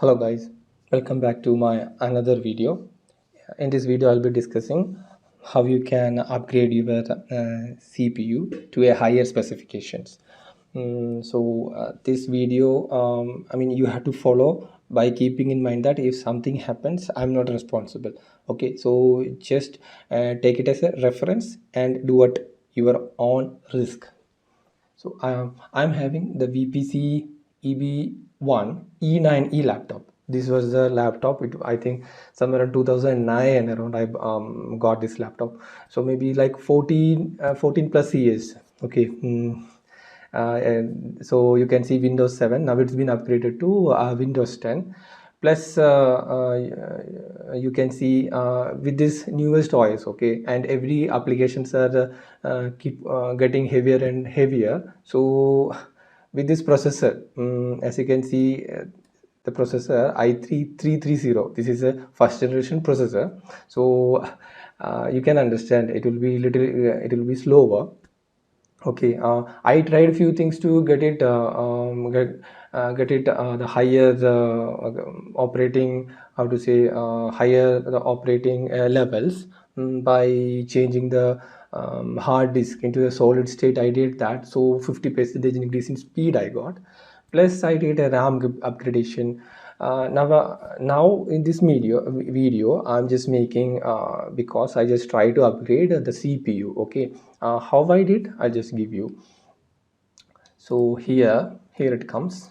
Hello guys, welcome back to my another video. In this video I'll be discussing how you can upgrade your CPU to a higher specifications. This video you have to follow by keeping in mind that if something happens I'm not responsible. Okay, so just take it as a reference and do at your own risk. So I'm having the VPC EB1 E9E laptop. This was the laptop. I think somewhere in 2009 around I got this laptop. So maybe like 14 plus years. Okay. And so you can see Windows 7. Now it's been upgraded to Windows 10. Plus you can see with this newest OS, okay, and every applications are keep getting heavier and heavier. So with this processor, as you can see, the processor i3-330, this is a first generation processor. So you can understand it will be it will be slower. Okay, I tried a few things to get it get it the higher operating, how to say, higher the operating levels, by changing the hard disk into a solid state. I did that, so 50% increase in speed I got. Plus I did a RAM upgradation. Now in this video I'm just making because I just try to upgrade the CPU. Okay, how I did, I'll just give you. So here it comes.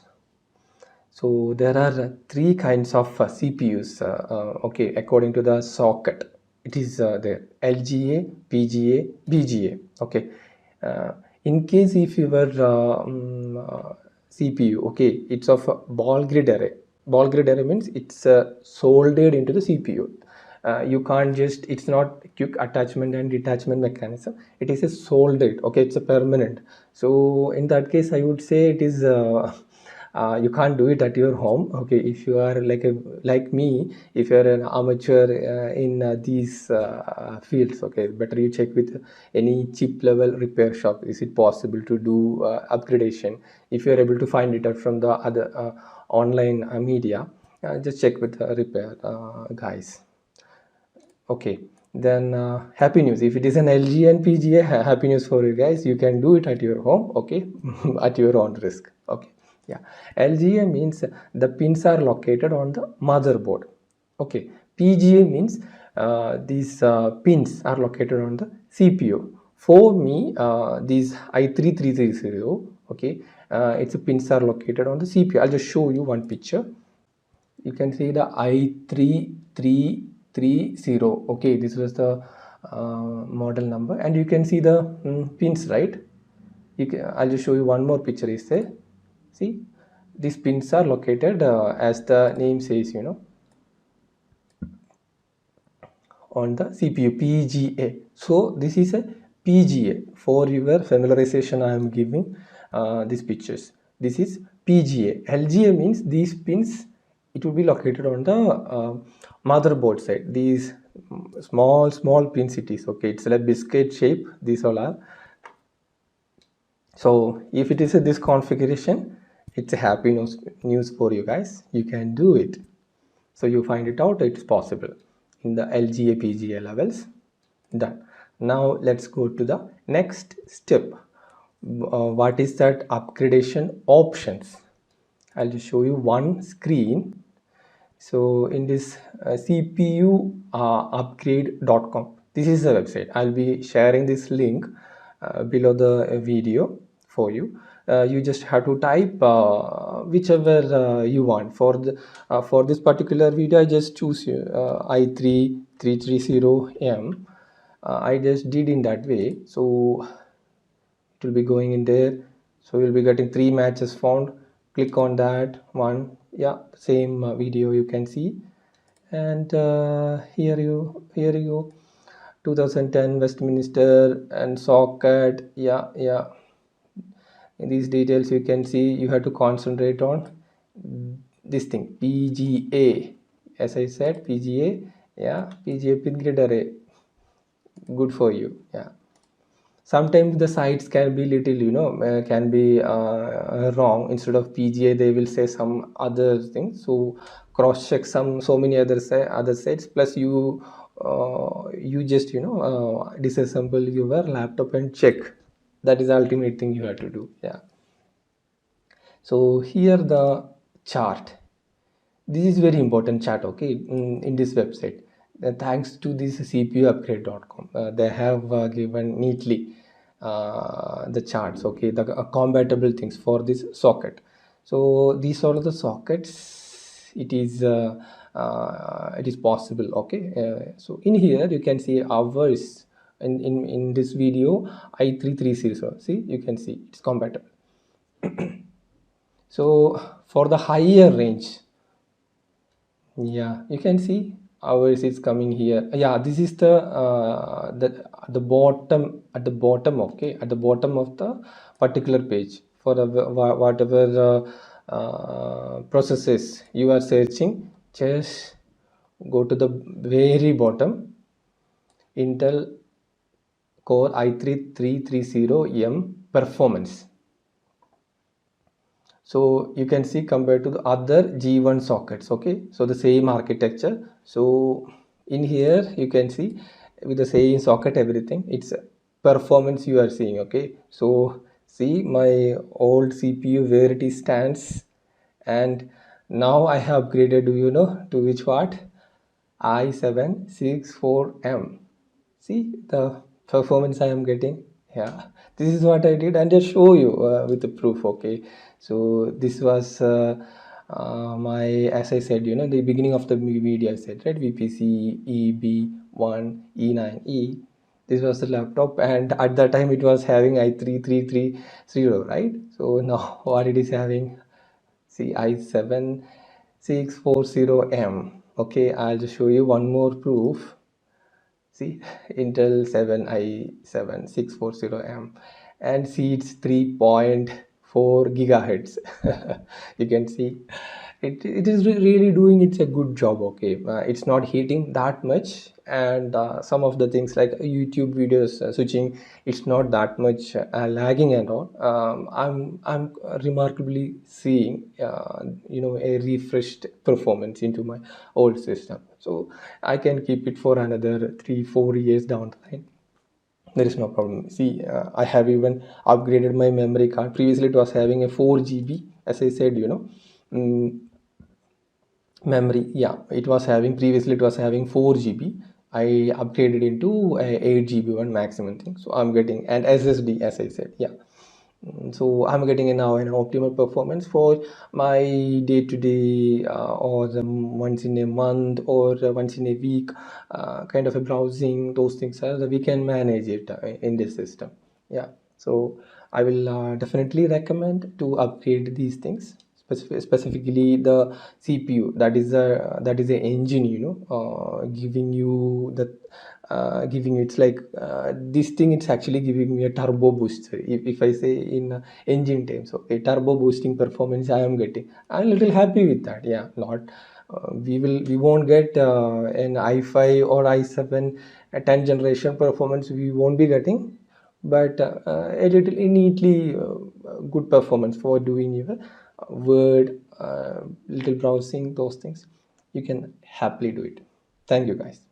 So there are three kinds of CPUs, okay, according to the socket. It is the LGA, PGA, BGA. Okay, in case if your CPU, okay, it's of a ball grid array. Ball grid array means it's soldered into the CPU. You can't just, it's not quick attachment and detachment mechanism. It is a soldered, okay, it's a permanent. So in that case I would say it is you can't do it at your home. Okay, if you are like me, if you are an amateur in these fields, okay, better you check with any chip level repair shop. Is it possible to do upgradation? If you are able to find it out from the other online media, just check with the repair guys. Okay, then happy news, if it is an LG and PGA, happy news for you guys, you can do it at your home. Okay, at your own risk. Okay, yeah, LGA means the pins are located on the motherboard. Okay, PGA means these pins are located on the CPU. For me, these i3-330, okay, its pins are located on the CPU. I'll just show you one picture. You can see the i3-330. Okay, this was the model number, and you can see the pins, right? I'll just show you one more picture is there. See, these pins are located as the name says, on the CPU, PGA. So this is a PGA. For your familiarization I am giving these pictures. This is PGA. LGA means these pins, it will be located on the motherboard side. These small pins it is. Okay, it's like biscuit shape, these all are. So if it is this configuration, it's a happy news for you guys. You can do it. So you find it out, it's possible in the LGA PGA levels. Done. Now let's go to the next step. What is that upgradation options? I'll just show you one screen. So in this CPU upgrade.com, this is the website. I'll be sharing this link below the video for you. You just have to type whichever you want. For this particular video I just choose i3-330M. I just did in that way, so it will be going in there. So you'll be getting 3 matches found. Click on that one. Yeah, same video you can see. And here you go, 2010 Westminster and socket. Yeah, in these details you can see you have to concentrate on this thing, PGA. As I said, PGA. Yeah, PGA pin grid array, good for you. Yeah, sometimes the sites can be little, can be wrong. Instead of PGA they will say some other thing, so cross check so many other sites, plus you just disassemble your laptop and check. That is the ultimate thing you have to do. Yeah. So here the chart, this is very important chart, okay, in this website. Thanks to this cpuupgrade.com, they have given neatly the charts, okay, the compatible things for this socket. So these are the sockets it is possible, okay. So in here you can see ours in this video i3-330. See, you can see it's compatible. So for the higher range, yeah, you can see ours is coming here. Yeah, this is the bottom, at the bottom, okay, at the bottom of the particular page for the whatever processes you are searching. Just go to the very bottom, Intel Core i3-330M performance. So you can see compared to the other G1 sockets, okay, so the same architecture. So in here you can see with the same socket, everything, it's performance you are seeing, okay. So see my old CPU where it is stands, and now I have upgraded, to which part? i7-64M. See the performance I am getting. Yeah, this is what I did, and just show you with the proof, okay. So this was my, as I said, the beginning of the video I said, right, VPC EB1 E9E. This was the laptop, and at that time it was having i3-330, right. So now what it is having, see, i7-640M. Okay, I'll just show you one more proof. See, Intel 7 i7-640M, and see it's 3.4 gigahertz. You can see it is really doing it's a good job, okay. It's not heating that much, and some of the things like YouTube videos switching, it's not that much lagging and all. I'm remarkably seeing a refreshed performance into my old system, so I can keep it for another 3-4 years down the line. There is no problem. See, I have even upgraded my memory card. Previously it was having a 4 GB, as I said, mm, memory. Yeah, it was having, previously it was having 4 GB. I upgraded into a 8 GB one maximum thing, so I'm getting an SSD, as I said. Yeah. So I'm getting now an optimal performance for my day-to-day or once in a month or once in a week kind of a browsing. Those things are we can manage it in this system. Yeah, so I will definitely recommend to upgrade these things, specifically the CPU. That is a engine, giving you the giving it's like this thing, it's actually giving me a turbo booster, if I say in engine terms. Okay, turbo boosting performance I am getting. I'm a little happy with that. Yeah, not we won't get an i5 or i7 10 generation performance, we won't be getting, but a little neatly good performance for doing your word, little browsing, those things you can happily do it. Thank you guys.